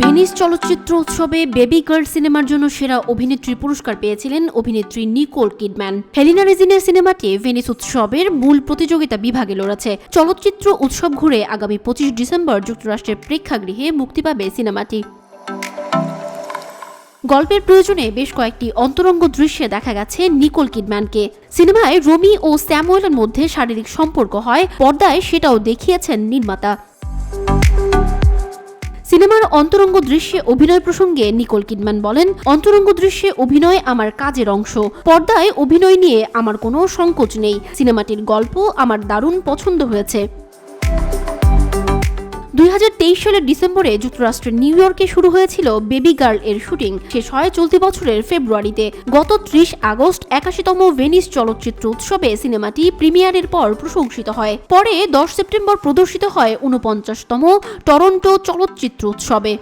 Venice চলচ্চিত্র উৎসবে baby girl সিনেমার জন্য সেরা অভিনেত্রীর পুরস্কার পেয়েছিলেন অভিনেত্রী নিকোল কিডম্যান। হেলিনা রেজিনের সিনেমাটি ভেনিস উৎসবের মূল প্রতিযোগিতা বিভাগে লড়েছে। চলচ্চিত্র উৎসব ঘুরে আগামী 25 ডিসেম্বর যুক্তরাষ্ট্রের প্রেক্ষাগৃহে মুক্তি পাবে সিনেমাটি। গল্পের প্রয়োজনে বেশ কয়েকটি অন্তরঙ্গ দৃশ্যে দেখা গেছে নিকোল কিডম্যানকে। সিনেমায় রোমি ও স্যামুয়েলের মধ্যে শারীরিক সম্পর্ক হয়, পর্দায় সেটাও দেখিয়েছেন নির্মাতা। সিনেমার অন্তরঙ্গ দৃশ্যে অভিনয় প্রসঙ্গে নিকোল কিডম্যান বলেন, অন্তরঙ্গ দৃশ্যে অভিনয় আমার কাজের অংশ। পর্দায় অভিনয় নিয়ে আমার কোনো সংকোচ নেই। সিনেমাটির গল্প আমার দারুণ পছন্দ হয়েছে। 2023 সালের ডিসেম্বরে যুক্তরাষ্ট্রের নিউ ইয়র্কে শুরু হয়েছিল বেবি গার্ল এর শুটিং, শেষ হয় চলতি বছরের ফেব্রুয়ারিতে। গত 30 আগস্ট 81তম ভেনিস চলচ্চিত্র উৎসবে সিনেমাটি প্রিমিয়ারের পর প্রশংসিত হয়। পরে 10 সেপ্টেম্বর প্রদর্শিত হয় 49তম টরন্টো চলচ্চিত্র উৎসবে।